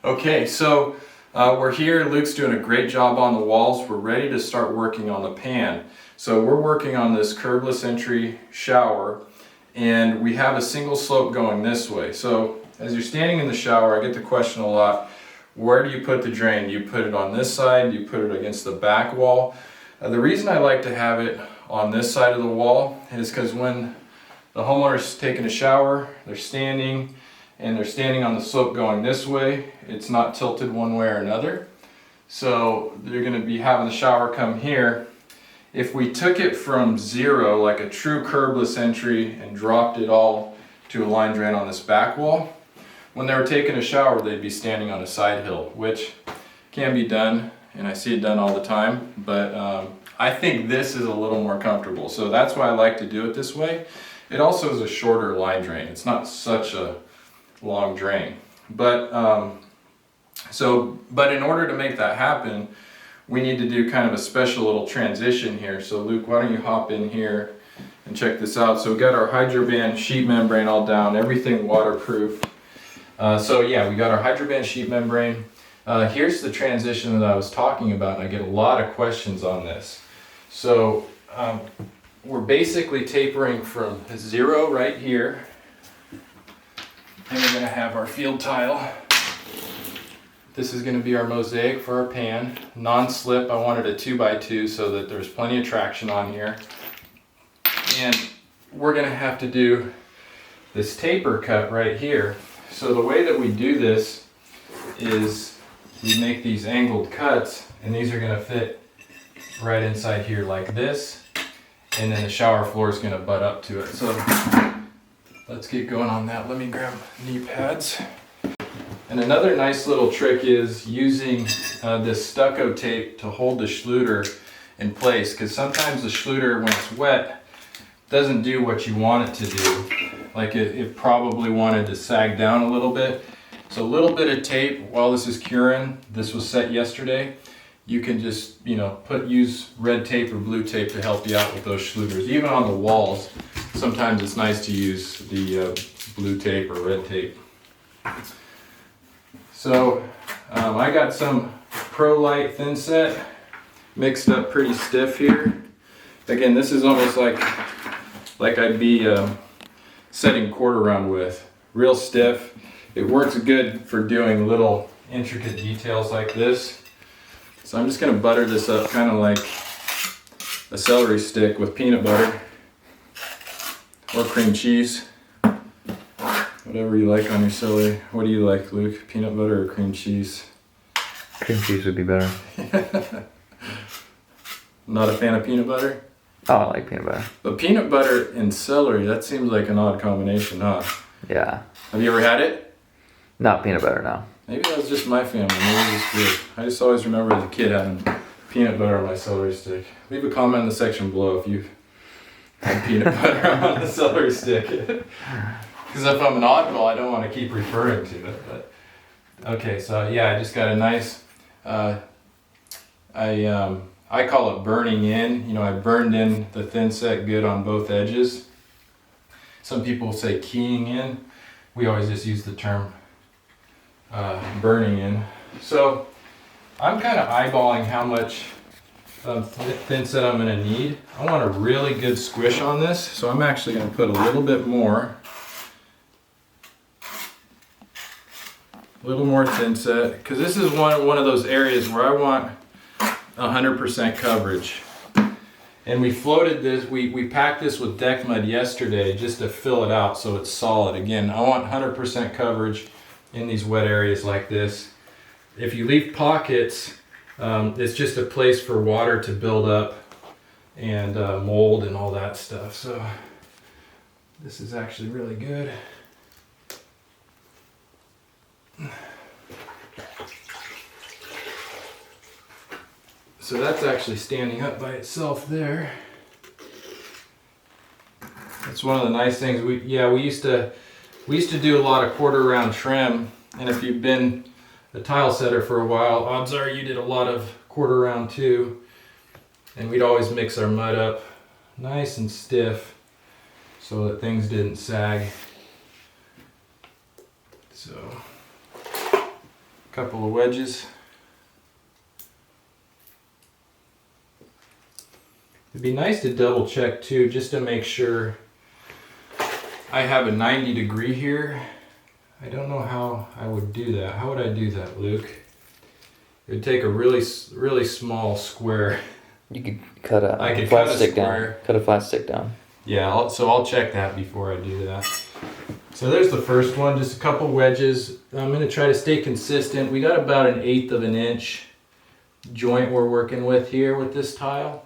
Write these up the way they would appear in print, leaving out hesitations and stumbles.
Okay, so we're here. Luke's doing a great job on the walls. We're ready to start working on the pan. So we're working on this curbless entry shower, and we have a single slope going this way. So as you're standing in the shower, I get the question a lot, where do you put the drain? Do you put it on this side? Do you put it against the back wall? The reason I like to have it on this side of the wall is because when the homeowner's taking a shower, they're standing on the slope going this way, it's not tilted one way or another. So they're going to be having the shower come here. If we took it from zero, like a true curbless entry, and dropped it all to a line drain on this back wall, when they were taking a shower, they'd be standing on a side hill, which can be done, and I see it done all the time, but I think this is a little more comfortable. So that's why I like to do it this way. It also is a shorter line drain. It's not such a long drain. But in order to make that happen, we need to do kind of a special little transition here. So Luke, why don't you hop in here and check this out. So we got our Hydroband sheet membrane all down, everything waterproof. So yeah, we got our Hydroband sheet membrane. Here's the transition that I was talking about, and I get a lot of questions on this. So we're basically tapering from zero right here, and we're going to have our field tile. This is going to be our mosaic for our pan. Non-slip, I wanted a 2x2 so that there's plenty of traction on here. And we're going to have to do this taper cut right here. So the way that we do this is we make these angled cuts, and these are going to fit right inside here like this, and then the shower floor is going to butt up to it. So let's get going on that. Let me grab knee pads. And another nice little trick is using this stucco tape to hold the Schluter in place, because sometimes the Schluter, when it's wet, doesn't do what you want it to do. Like it probably wanted to sag down a little bit. So a little bit of tape while this is curing. This was set yesterday. You can just, use red tape or blue tape to help you out with those Schluters. Even on the walls, sometimes it's nice to use the blue tape or red tape. So I got some Pro Light thin set mixed up pretty stiff here. Again, this is almost like I'd be setting quarter round with. Real stiff. It works good for doing little intricate details like this. So I'm just going to butter this up kind of like a celery stick with peanut butter or cream cheese. Whatever you like on your celery. What do you like, Luke? Peanut butter or cream cheese? Cream cheese would be better. Not a fan of peanut butter? Oh, I like peanut butter. But peanut butter and celery, that seems like an odd combination, huh? Yeah. Have you ever had it? Not peanut butter, no. Maybe that was just my family. Maybe it was good. I just always remember as a kid having peanut butter on my celery stick. Leave a comment in the section below if you've had peanut butter on the celery stick. Because if I'm an oddball, I don't want to keep referring to it. But okay, so yeah, I just got a nice. I call it burning in. I burned in the thin set good on both edges. Some people say keying in. We always just use the term burning in. So I'm kind of eyeballing how much thin set I'm going to need. I want a really good squish on this, so I'm actually going to put a little bit more. A little more thin set, because this is one of those areas where I want 100% coverage. And we floated this, we packed this with deck mud yesterday just to fill it out so it's solid. Again, I want 100% coverage in these wet areas like this. If you leave pockets, it's just a place for water to build up and mold and all that stuff. So this is actually really good. So that's actually standing up by itself there. That's one of the nice things. We used to do a lot of quarter round trim, and if you've been a tile setter for a while, odds are you did a lot of quarter round too. And we'd always mix our mud up nice and stiff so that things didn't sag. So couple of wedges. It'd be nice to double check too, just to make sure I have a 90-degree here. I don't know how I would do that. How would I do that, Luke? It would take a really small square. You could cut a I could flat cut a stick square. down. Cut a flat stick down. Yeah, so I'll check that before I do that. So there's the first one, just a couple wedges. I'm going to try to stay consistent. We got about 1/8 of an inch joint we're working with here with this tile.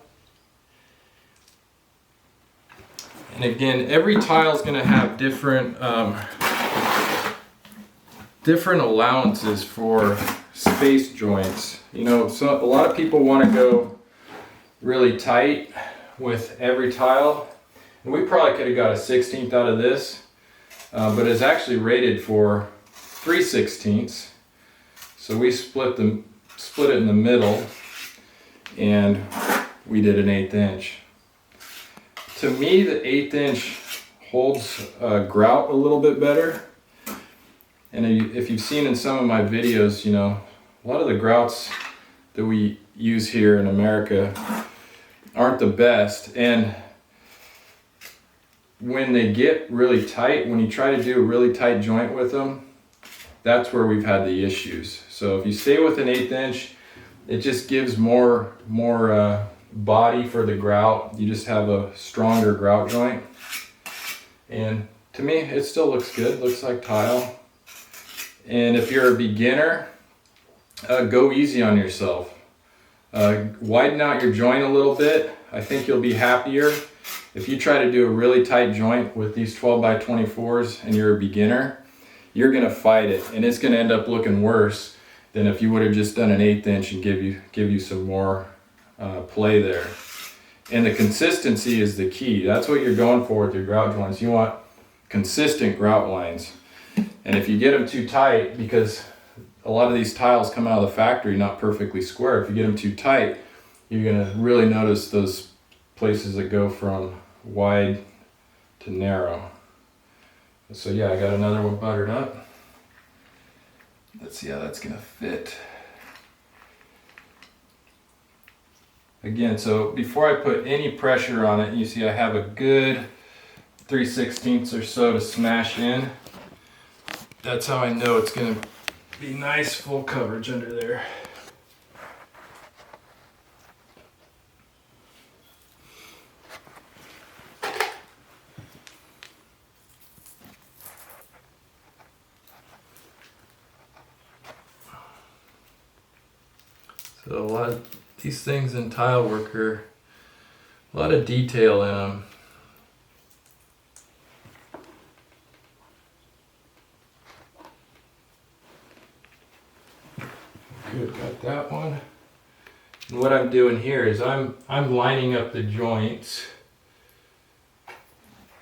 And again, every tile is going to have different allowances for space joints. You know, so a lot of people want to go really tight with every tile. And we probably could have got a 1/16 out of this, but it's actually rated for 3/16. So we split it in the middle, and we did an 1/8 inch. To me, the 1/8 inch holds grout a little bit better. And if you've seen in some of my videos, you know, a lot of the grouts that we use here in America aren't the best. And when they get really tight, when you try to do a really tight joint with them, that's where we've had the issues. So if you stay with an 1/8 inch, it just gives more body for the grout. You just have a stronger grout joint. And to me, it still looks good. It looks like tile. And if you're a beginner, go easy on yourself. Widen out your joint a little bit. I think you'll be happier. If you try to do a really tight joint with these 12x24s and you're a beginner, you're gonna fight it, and it's gonna end up looking worse than if you would have just done an 1/8 inch and give you some more play there. And the consistency is the key. That's what you're going for with your grout joints. You want consistent grout lines. And if you get them too tight, because a lot of these tiles come out of the factory not perfectly square, if you get them too tight, you're gonna really notice those places that go from wide to narrow. So yeah, I got another one buttered up. Let's see how that's gonna fit. Again, so before I put any pressure on it, you see I have a good 3/16 or so to smash in. That's how I know it's gonna be nice full coverage under there. So a lot of these things in tile work are a lot of detail in them. Good, got that one. And what I'm doing here is I'm lining up the joints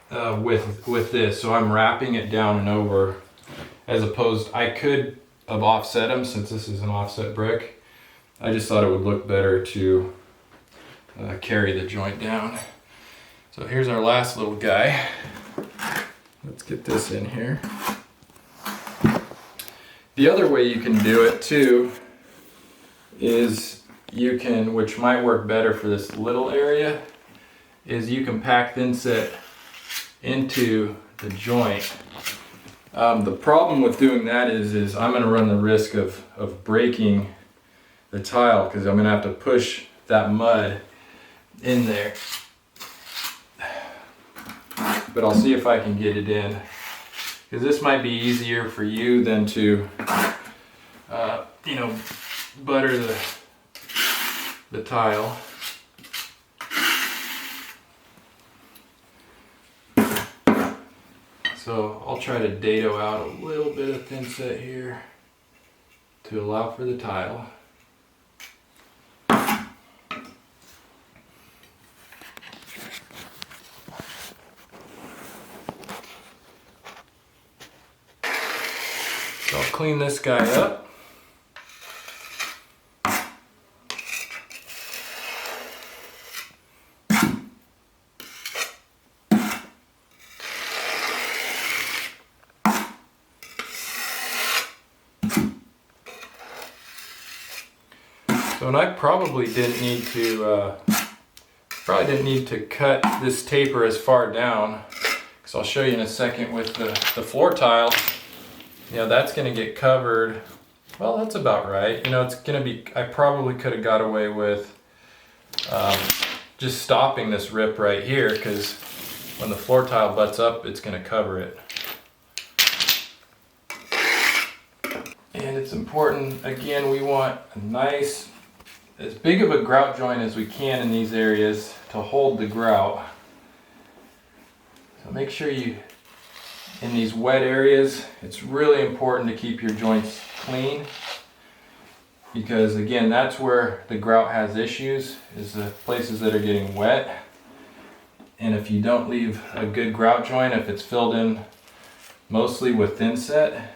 with this, so I'm wrapping it down and over, as opposed, I could have offset them since this is an offset brick. I just thought it would look better to carry the joint down. So here's our last little guy. Let's get this in here. The other way you can do it too is you can, which might work better for this little area, is you can pack thinset into the joint. The problem with doing that is I'm going to run the risk of breaking the tile, because I'm going to have to push that mud in there. But The see if I can get it in, because this might be easier for you than to you know, butter the tile. So I'll try to dado out a little bit of thinset here to allow for the tile. So I'll clean this guy up. So, and I probably didn't need to cut this taper as far down, because I'll show you in a second with the floor tile. You know, that's going to get covered. Well, that's about right. You know, it's going to be, I probably could have got away with just stopping this rip right here, because when the floor tile butts up, it's going to cover it. And it's important, again, we want a nice, as big of a grout joint as we can in these areas to hold the grout. So make sure you, in these wet areas, it's really important to keep your joints clean, because again, that's where the grout has issues, is the places that are getting wet. And if you don't leave a good grout joint, if it's filled in mostly with thin set,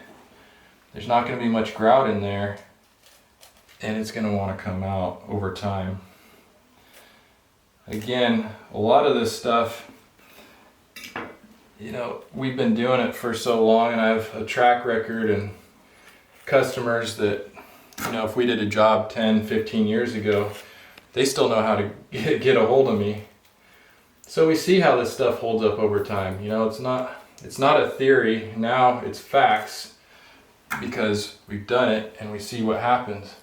there's not going to be much grout in there, and it's going to want to come out over time. Again, a lot of this stuff, you know, we've been doing it for so long, and I have a track record and customers that, you know, if we did a job 10, 15 years ago, they still know how to get a hold of me. So we see how this stuff holds up over time. You know, it's not a theory, now it's facts, because we've done it and we see what happens.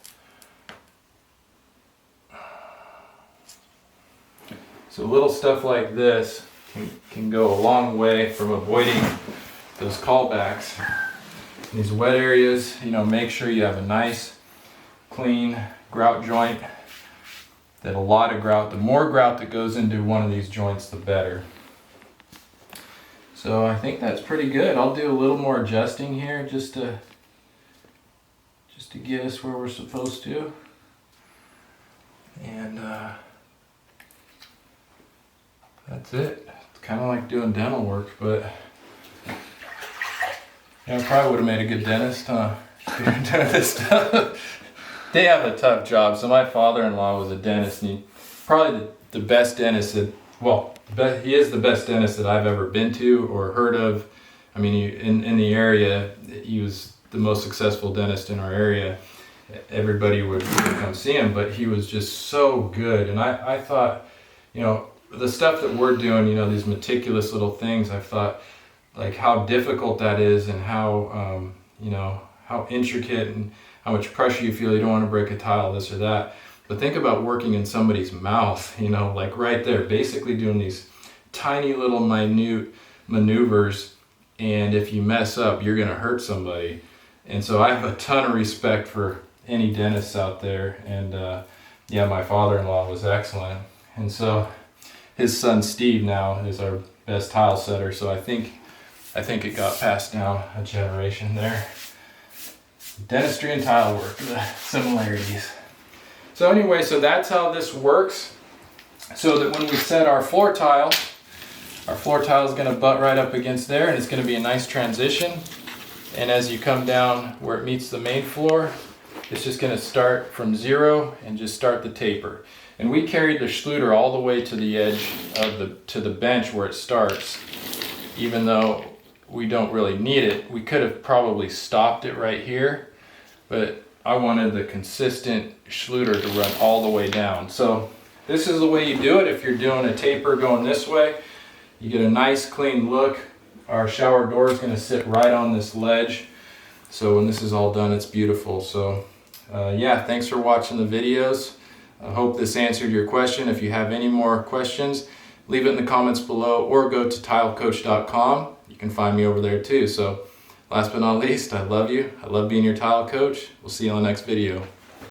So little stuff like this can go a long way from avoiding those callbacks. In these wet areas, you know, make sure you have a nice, clean grout joint. That a lot of grout, the more grout that goes into one of these joints, the better. So I think that's pretty good. I'll do a little more adjusting here just to get us where we're supposed to. And that's it. It's kind of like doing dental work, but yeah, I probably would have made a good dentist, huh? Doing this stuff. They have a tough job. So my father-in-law was a dentist, and he probably the best dentist that, well, he is the best dentist that I've ever been to or heard of. I mean, in the area, he was the most successful dentist in our area. Everybody would come see him, but he was just so good. And I thought, you know, the stuff that we're doing, you know, these meticulous little things, I thought, like, how difficult that is, and how, you know, how intricate and how much pressure you feel. You don't want to break a tile, this or that. But think about working in somebody's mouth, you know, like right there, basically doing these tiny little minute maneuvers, and if you mess up, you're going to hurt somebody. And so I have a ton of respect for any dentists out there, and yeah, my father-in-law was excellent. And so his son Steve now is our best tile setter, so I think it got passed down a generation there. Dentistry and tile work, the similarities. So anyway, so that's how this works. So that when we set our floor tile is going to butt right up against there, and it's going to be a nice transition. And as you come down where it meets the main floor, it's just going to start from 0 and just start the taper. And we carried the Schluter all the way to the edge of to the bench where it starts, even though we don't really need it. We could have probably stopped it right here, but I wanted the consistent Schluter to run all the way down. So this is the way you do it. If you're doing a taper going this way, you get a nice clean look. Our shower door is going to sit right on this ledge. So when this is all done, it's beautiful. So yeah, thanks for watching the videos. I hope this answered your question. If you have any more questions, leave it in the comments below, or go to tilecoach.com. You can find me over there too. So last but not least, I love you. I love being your tile coach. We'll see you on the next video.